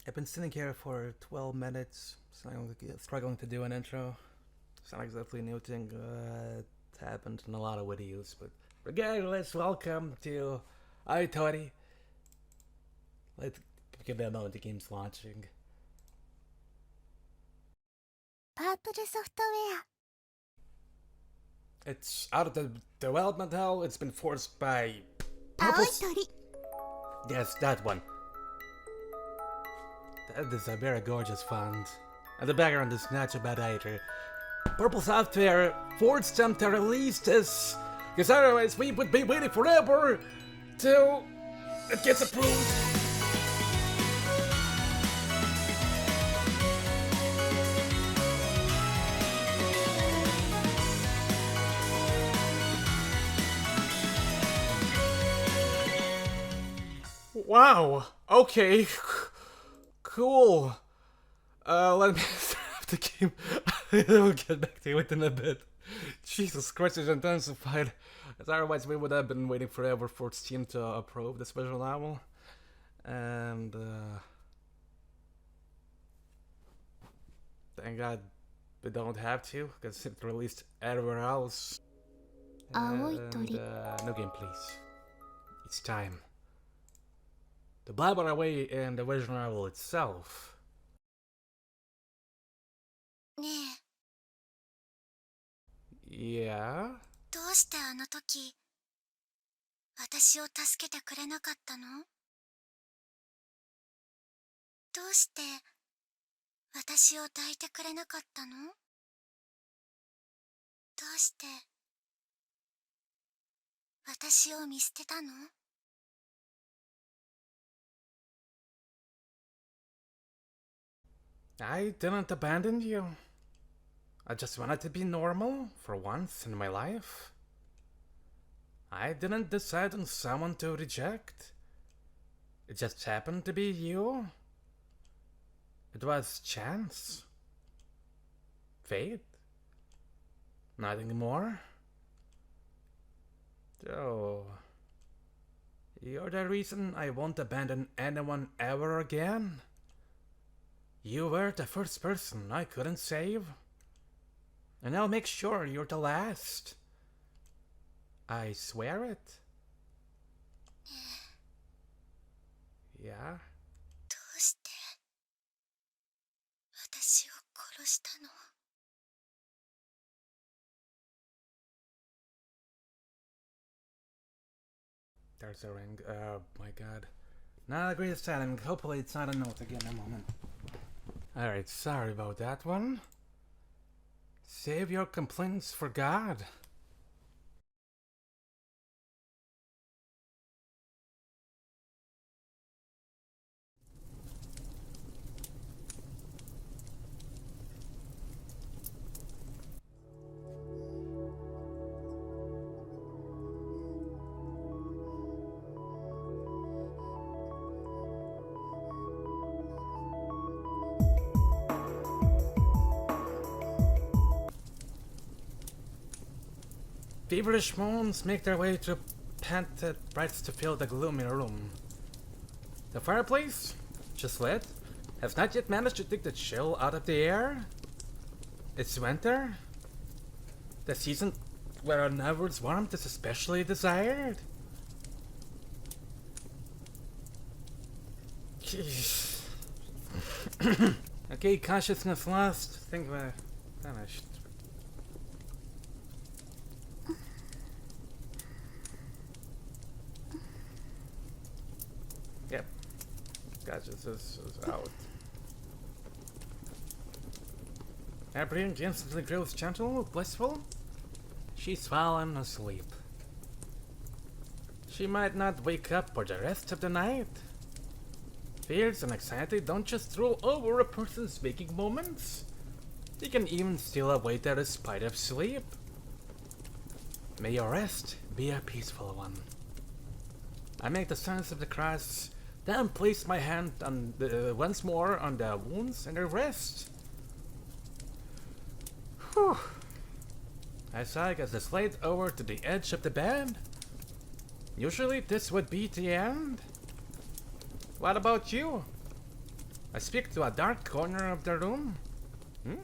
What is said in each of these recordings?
I've been sitting here for 12 minutes, struggling to do an intro. It's not exactly a new thing. It's happened in a lot of videos, but regardless, welcome to Aoi Tori. Let's give it a moment. The game's launching. Purple software. It's out of the development hell. It's been forced by Aoi Purple. Tori. Yes, that one. That is a very gorgeous font. And the background is not bad either. Purple Software forced them to release this, because otherwise we would be waiting forever till it gets approved. Wow. Okay. Cool. Let me start the game. We'll get back to it in a bit. Jesus Christ, it's intensified. As otherwise, we would have been waiting forever for Steam to approve this visual novel. And, thank God we don't have to, because it released everywhere else. Aoi Tori. No game, please. It's time to blabber away in the visual novel itself. ねえ、 Yeah? どうしてあの時私を助けてくれなかったの？どうして私を抱いてくれなかったの？どうして私を見捨てたの？ I didn't abandon you. I just wanted to be normal for once in my life. I didn't decide on someone to reject. It just happened to be you. It was chance. Fate. Nothing more. So, you're the reason I won't abandon anyone ever again. You were the first person I couldn't save. And I'll make sure you're the last. I swear it. Yeah? どうして私を殺したの？ There's a ring. Oh my god. Not the greatest timing. Hopefully it's not a note again in a moment. Alright, sorry about that one. Save your complaints for God. Feverish moans make their way to panted brights to fill the gloomy room. The fireplace, just lit, has not yet managed to take the chill out of the air. It's winter, the season where a neighbor's warmth is especially desired. Jeez. Okay, consciousness lost. Think we're finished. Yep. Consciousness is out. Her brain instantly grows gentle, blissful. She's fallen asleep. She might not wake up for the rest of the night. Fears and anxiety don't just rule over a person's waking moments. They can even steal away the respite of sleep. May your rest be a peaceful one. I make the signs of the cross, then place my hand on once more on the wounds and the wrist. Whew. I sigh as I slide over to the edge of the bed. Usually this would be the end. What about you? I speak to a dark corner of the room. Hmm?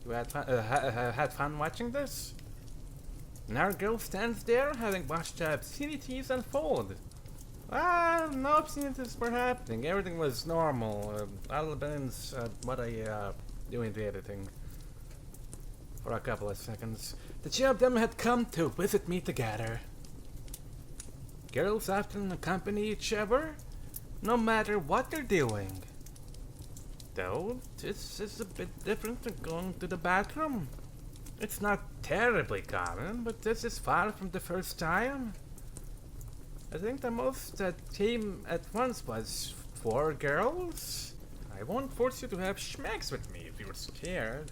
You had fun watching this? And our girl stands there having watched the obscenities unfold. No obscenities were happening. Everything was normal. I'll balance what I doing the editing for a couple of seconds. The two of them had come to visit me together. Girls often accompany each other, no matter what they're doing. Though, this is a bit different than going to the bathroom. It's not terribly common, but this is far from the first time. I think the most that came at once was 4 girls. I won't force you to have schmacks with me if you're scared.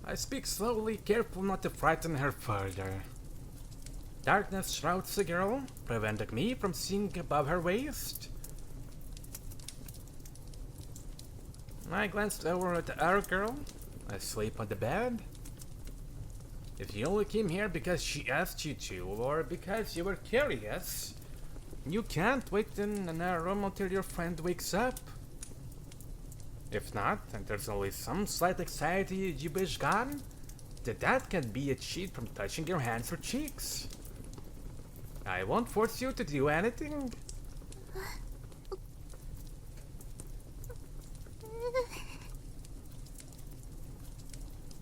I speak slowly, careful not to frighten her further. Darkness shrouds the girl, preventing me from seeing above her waist. I glanced over at our girl, asleep on the bed. If you only came here because she asked you to, or because you were curious, you can't wait in our room until your friend wakes up. If not, and there's always some slight anxiety you wish gone, that can be achieved from touching your hands or cheeks. I won't force you to do anything.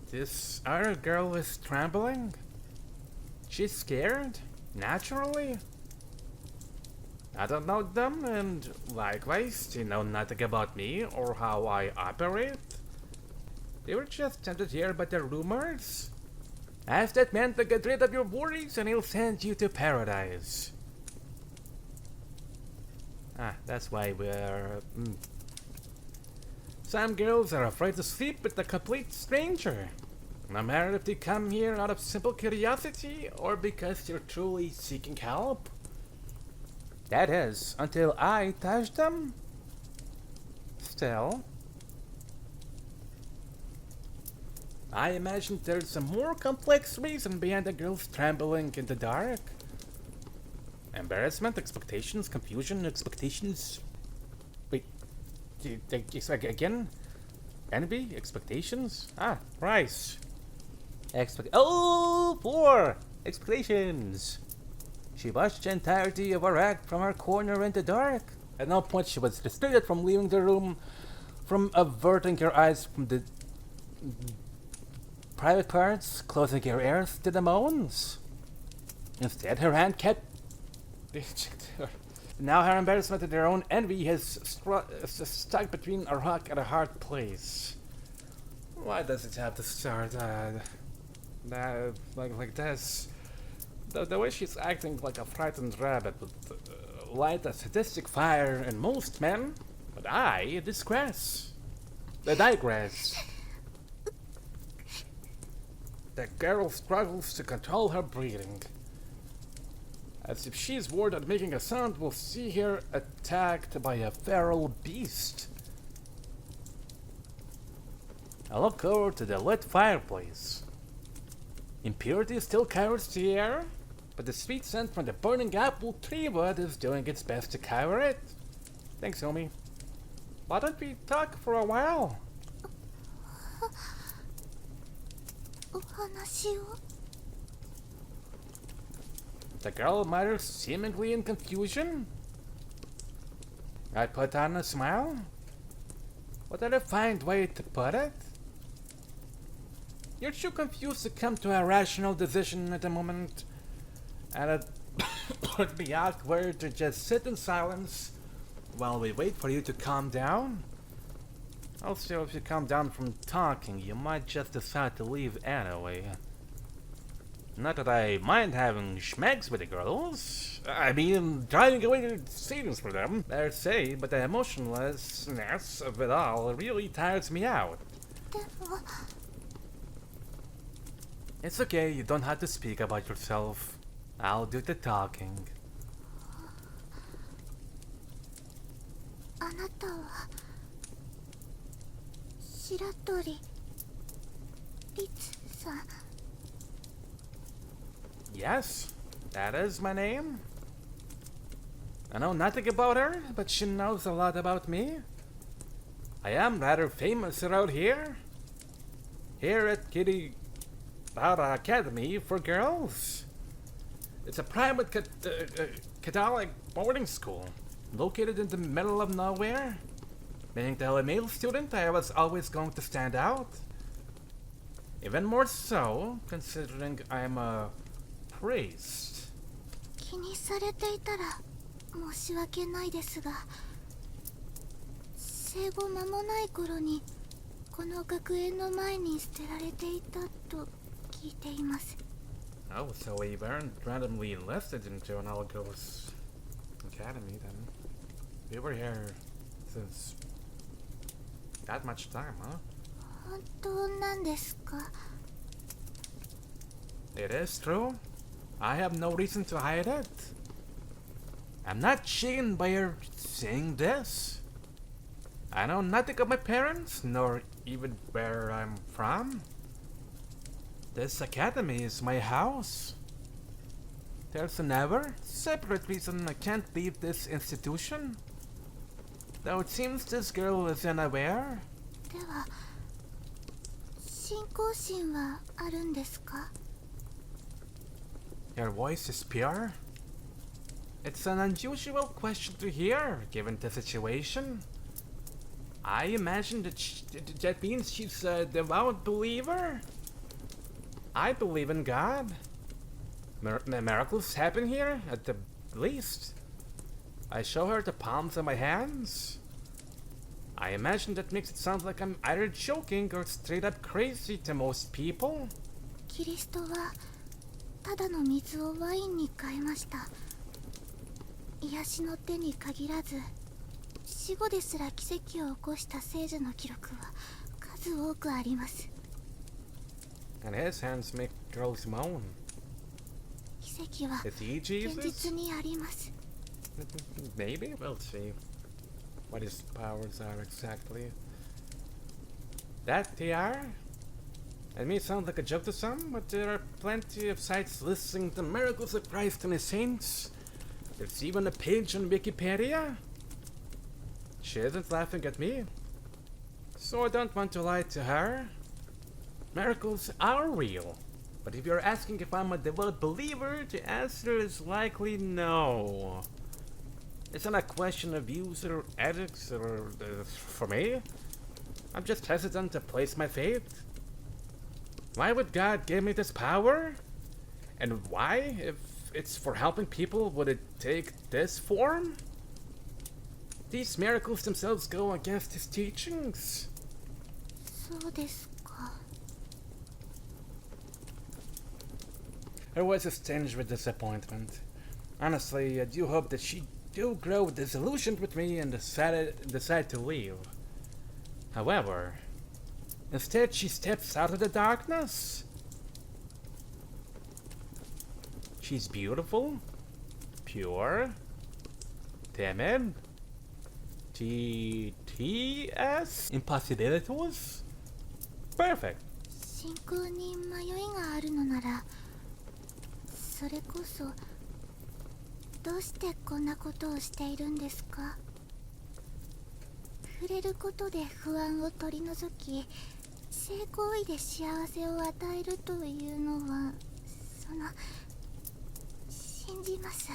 This other girl is trembling. She's scared, naturally. I don't know them, and likewise, they know nothing about me or how I operate. They were just tempted here by the rumors. Ask that man to get rid of your worries and he'll send you to paradise. That's why we're... Some girls are afraid to sleep with a complete stranger. No matter if they come here out of simple curiosity or because they're truly seeking help. That is, until I touch them. Still, I imagine there's a more complex reason behind the girls trembling in the dark. Embarrassment, expectations, confusion, expectations. Wait, again? Envy, expectations? Rice. 4 expectations. She watched the entirety of our act from her corner in the dark. At no point she was restricted from leaving the room, from averting her eyes from the private parts, closing her ears to the moans. Instead, her hand kept... Now her embarrassment and her own envy has stuck between a rock and a hard place. Why does it have to start like this? The way she's acting like a frightened rabbit would light a sadistic fire in most men, but I digress. The girl struggles to control her breathing. As if she's worried that making a sound will see her attacked by a feral beast. I look over to the lit fireplace. Impurity still covers the air, but the sweet scent from the burning apple tree wood is doing its best to cover it. Thanks, homie. Why don't we talk for a while? The girl mutters, seemingly in confusion. I put on a smile. What a refined way to put it. You're too confused to come to a rational decision at the moment, and it would be awkward to just sit in silence while we wait for you to calm down. Also, if you calm down from talking, you might just decide to leave anyway. Not that I mind having schmegs with the girls. I mean, driving away the savings for them, dare say, but the emotionlessness of it all really tires me out. It's okay, you don't have to speak about yourself. I'll do the talking. あなたは白鳥律さん。 Yes, That is my name. I know nothing about her, but she knows a lot about me. I am rather famous around here. Here at Kiribara Academy for Girls. It's a private Catholic boarding school located in the middle of nowhere. Being the only male student, I was always going to stand out. Even more so, considering I'm a priest. 気にされていたら申し訳ないですが、生後間もない頃にこの学園の前に捨てられていたと聞いています。 Oh, so we weren't randomly enlisted into an Algos Academy then. We were here since that much time, huh? 本当なんですか? It is true. I have no reason to hide it. I'm not shaken by her saying this. I know nothing of my parents, nor even where I'm from. This academy is my house. There's another separate reason I can't leave this institution. Though it seems this girl is unaware. では、信仰心はあるんですか? Your voice is pure. It's an unusual question to hear, given the situation. I imagine that means she's a devout believer. I believe in God. Miracles happen here, at the least. I show her the palms of my hands. I imagine that makes it sound like I'm either joking or straight up crazy to most people. キリストはただの水をワインに変えました。癒しの手に限らず、死後ですら奇跡を起こした聖女の記録は数多くあります。 And his hands make girls moan. 奇跡は Is he 現 Jesus? 実にあります。 Maybe? We'll see what his powers are exactly. That they are? It may sound like a joke to some, but there are plenty of sites listing the miracles of Christ and his saints. There's even a page on Wikipedia. She isn't laughing at me. So I don't want to lie to her. Miracles are real. But if you're asking if I'm a devout believer, the answer is likely no. It's not a question of views or ethics or for me. I'm just hesitant to place my faith. Why would God give me this power? And why, if it's for helping people, would it take this form? These miracles themselves go against his teachings. そうですか。 Her voice is tinged with disappointment. Honestly, I do hope that she do grow disillusioned with me and decide to leave. However, instead she steps out of the darkness. She's beautiful, pure, timid, TTS, impossibilities, perfect. 信仰に迷いがあるのなら、それこそどうしてこんなことをしているんですか? 触れることで不安を取り除き、性行為で幸せを与えるというのは、信じます。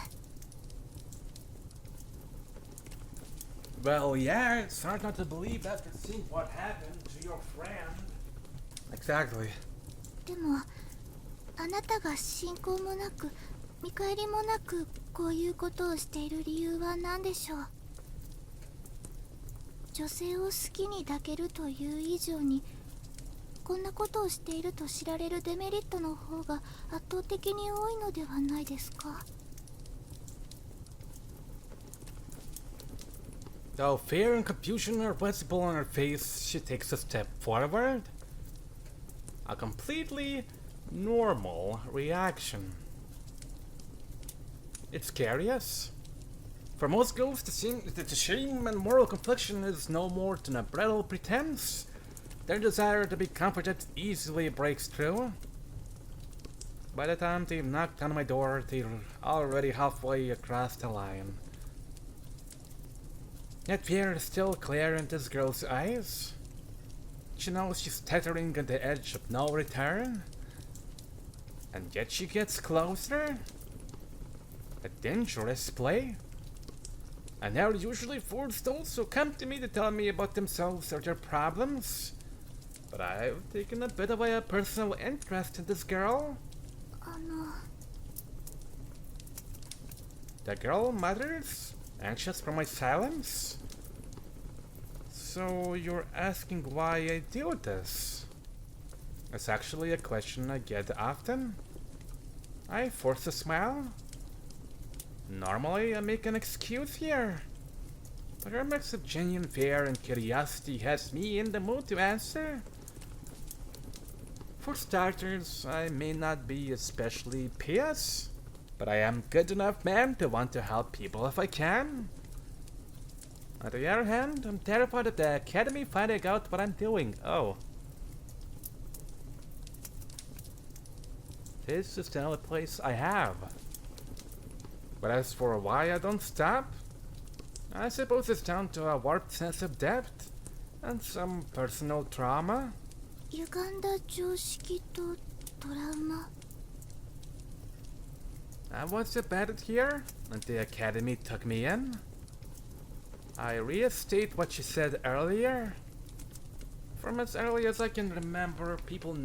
Well, yeah, it's hard not to believe after seeing what happened to your friend. Exactly. でも、あなたが信仰もなく、見返りもなくこういうことをしている理由は何でしょう? 女性を好きに抱けるという以上に、こんなことをしていると知られるデメリットの方が圧倒的に多いのではないですか? Though fear and confusion are visible on her face, she takes a step forward. A completely normal reaction. It's curious. For most girls, the shame and moral confliction is no more than a brittle pretense. Their desire to be comforted easily breaks through. By the time they knocked on my door, they're already halfway across the line. Yet fear is still clear in this girl's eyes. She knows she's teetering on the edge of no return. And yet she gets closer. A dangerous play. And they're usually fools those who come to me to tell me about themselves or their problems. But I've taken a bit of a personal interest in this girl. The girl mutters, anxious for my silence. So you're asking why I do this? It's actually a question I get often. I force a smile. Normally I make an excuse here, but her mix of genuine fear and curiosity has me in the mood to answer. For starters, I may not be especially pious, but I am good enough man to want to help people if I can. On the other hand, I'm terrified of the Academy finding out what I'm doing. Oh. This is the only place I have. But as for why I don't stop, I suppose it's down to a warped sense of depth and some personal trauma. 歪んだ常識とトラウマ I was abandoned here, and the Academy took me in. I restate what she said earlier. From as early as I can remember, people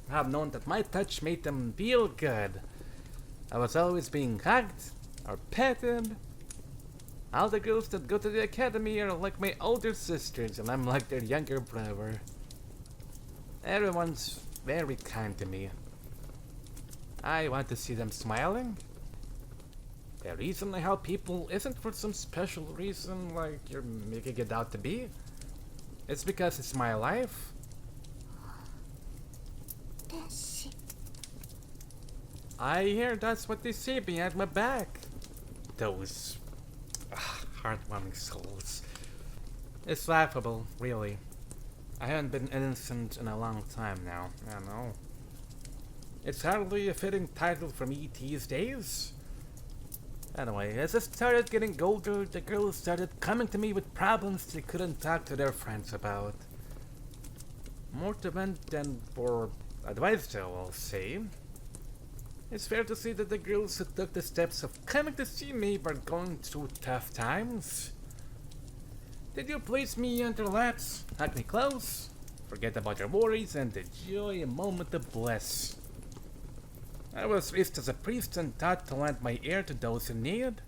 have known that my touch made them feel good. I was always being hugged or petted. All the girls that go to the Academy are like my older sisters, and I'm like their younger brother. Everyone's very kind to me. I want to see them smiling. The reason I help people isn't for some special reason like you're making it out to be. It's because it's my life. 天使 I hear that's what they say behind my back. Those heartwarming souls. It's laughable, really. I haven't been innocent in a long time now, I know. It's hardly a fitting title for me these days. Anyway, as I started getting older, the girls started coming to me with problems they couldn't talk to their friends about. More to vent than for advice, I will say. It's fair to say that the girls who took the steps of coming to see me were going through tough times. They do place me on their laps, hug me close, forget about their worries, and enjoy a moment of bliss. I was raised as a priest and taught to lend my ear to those in need.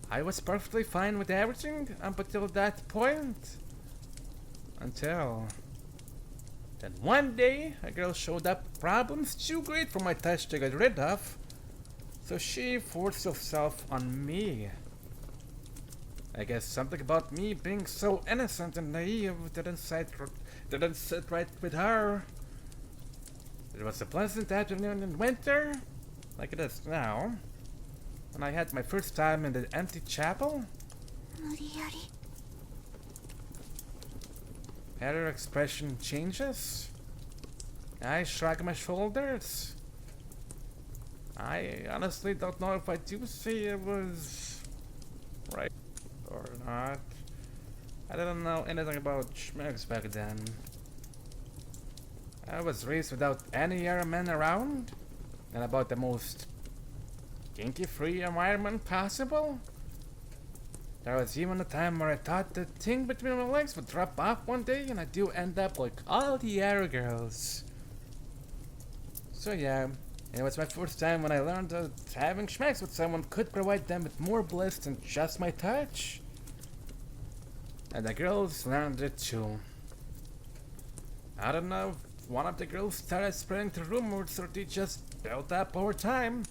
I was perfectly fine with everything up until that point. Until... Then one day, a girl showed up with problems too great for my touch to get rid of, so she forced herself on me. I guess something about me being so innocent and naive didn't sit right with her. It was a pleasant afternoon in winter, like it is now, when I had my first time in the empty chapel. 無理やり Her expression changes. I shrug my shoulders. I honestly don't know if I do say it was right or not. I didn't know anything about schmucks back then. I was raised without any other men around, and about the most kinky-free environment possible. There was even a time where I thought the thing between my legs would drop off one day and I do end up like all the other girls. So yeah, it was my first time when I learned that having schmacks with someone could provide them with more bliss than just my touch. And the girls learned it too. I don't know if one of the girls started spreading the rumors or they just built up over time.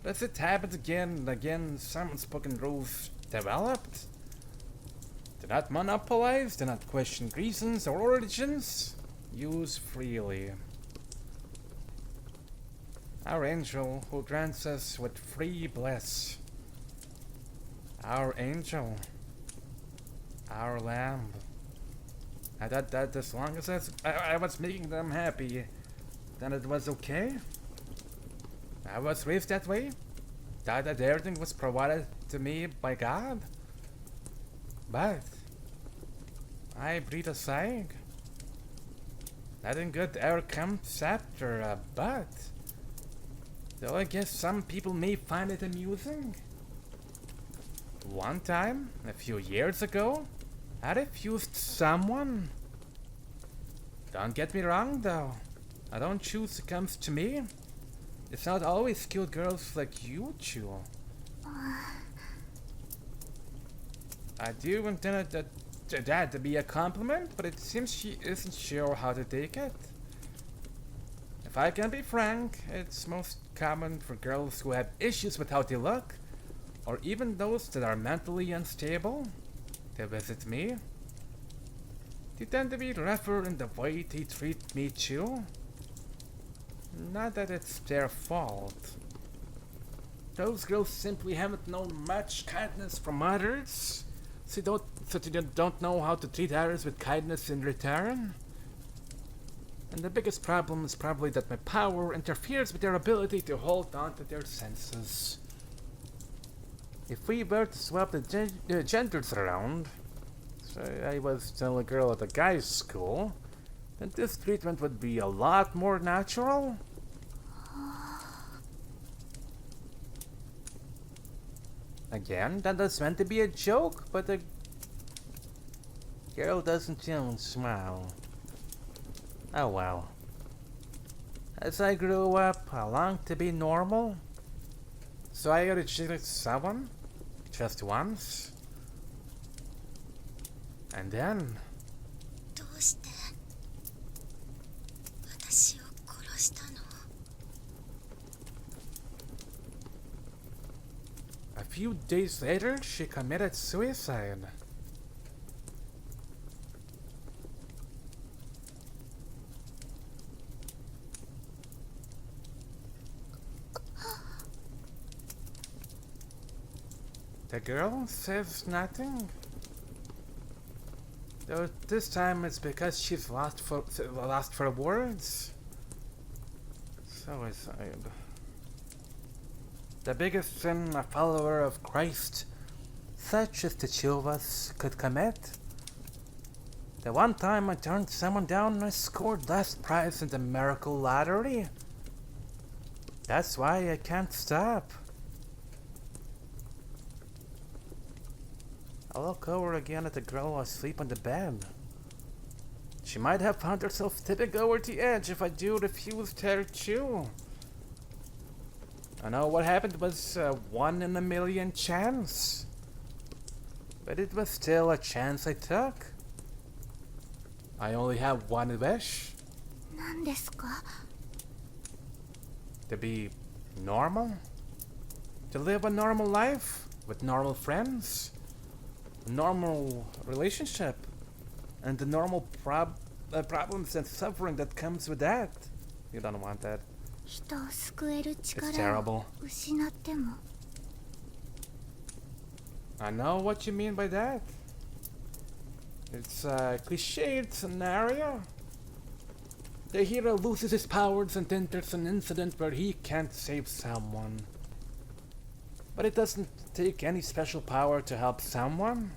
But as it happened again and again, some unspoken rules developed. Do not monopolize, do not question reasons or origins. Use freely. Our angel who grants us with free bliss. Our angel. Our lamb. I thought that as long as I was making them happy, then it was okay. I was raised that way. Thought that everything was provided to me by God. But I breathe a sigh. Nothing good ever comes after a but. Though I guess some people may find it amusing. One time, a few years ago, I refused someone. Don't get me wrong though. I don't choose who comes to me. It's not always cute girls like you, Chu. I do intend that to be a compliment, but it seems she isn't sure how to take it. If I can be frank, it's most common for girls who have issues with how they look, or even those that are mentally unstable, to visit me. They tend to be rougher in the way they treat me too. Not that it's their fault. Those girls simply haven't known much kindness from others, so they don't know how to treat others with kindness in return. And the biggest problem is probably that my power interferes with their ability to hold on to their senses. If we were to swap the genders around, say I was still a girl at a guy's school, then this treatment would be a lot more natural. Again, that was meant to be a joke, but the girl doesn't even smile. Oh well. As I grew up, I longed to be normal, so I rejected someone, just once. And then... どうして私を殺したの? A few days later, she committed suicide. The girl says nothing. Though this time it's because she's lost for words. Suicide. The biggest sin a follower of Christ, such as the two of us, could commit. The one time I turned someone down, I scored last prize in the miracle lottery. That's why I can't stop. I look over again at the girl asleep on the bed. She might have found herself tipping over the edge if I do refuse her too. I know what happened was a 1 in a million chance. But it was still a chance I took. I only have one wish. 何ですか? To be normal. To live a normal life with normal friends. Normal relationship. And the normal problems and suffering that comes with that. You don't want that. 人を救える It's 力 terrible. を失っても I know what you mean by that. It's a cliched scenario. The hero loses his powers and then there's an incident where he can't save someone. But it doesn't take any special power to help someone.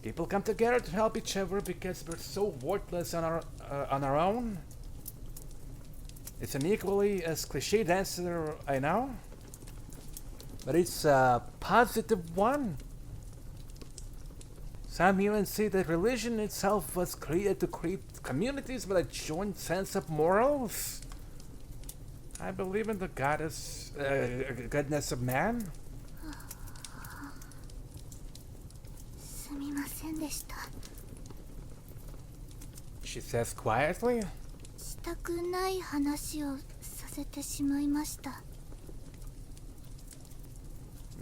People come together to help each other because we're so worthless on our own. It's an equally as cliched answer, I know. But it's a positive one. Some even say that religion itself was created to create communities with a joint sense of morals. I believe in the goodness of man. すみませんでした She says quietly. したくない話をさせてしまいました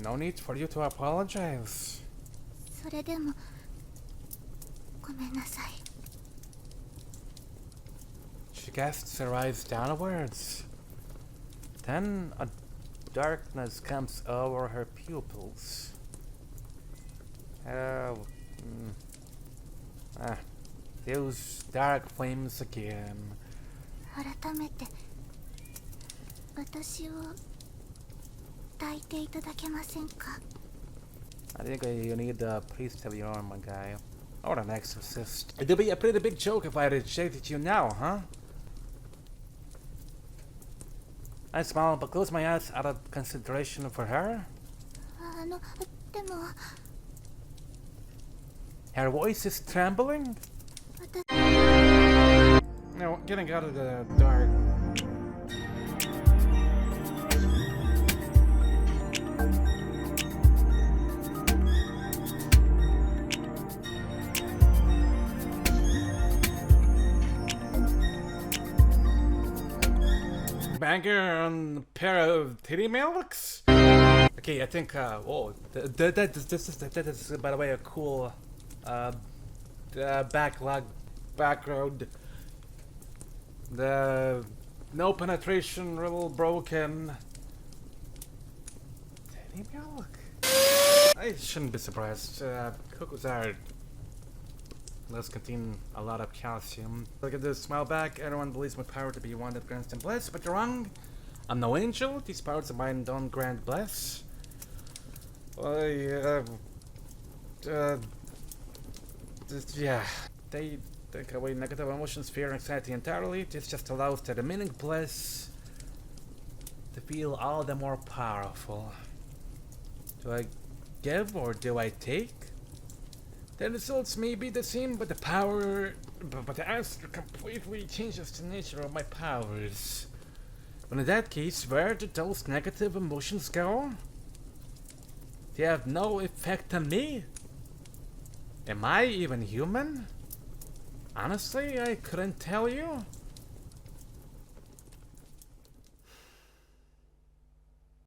No need for you to apologize. それでもごめんなさい She casts her eyes downwards. Then a darkness comes over her pupils. Those dark flames again. 改めて私を抱いていただけませんか？ I think you need a priest of your own, my guy. Or an exorcist. It'd be a pretty big joke if I rejected you now, huh? I smile but close my eyes out of consideration for her. でも Her voice is trembling. 私 No, getting out of the dark. Banger on a pair of titty milks? Okay, I think, whoa, that is, by the way, a cool, background. The no penetration, little broken. Titty milk? I shouldn't be surprised. Cocos are does contain a lot of calcium. Look at this, smile back. Everyone believes my power to be one that grants them bliss, but you're wrong. I'm no angel. These powers of mine don't grant bliss. Yeah. They take away negative emotions, fear, and anxiety entirely. This just allows the remaining bliss to feel all the more powerful. Do I give or do I take? The results may be the same, but the power, but the answer completely changes the nature of my powers. But in that case, where did those negative emotions go? They have no effect on me. Am I even human? Honestly, I couldn't tell you.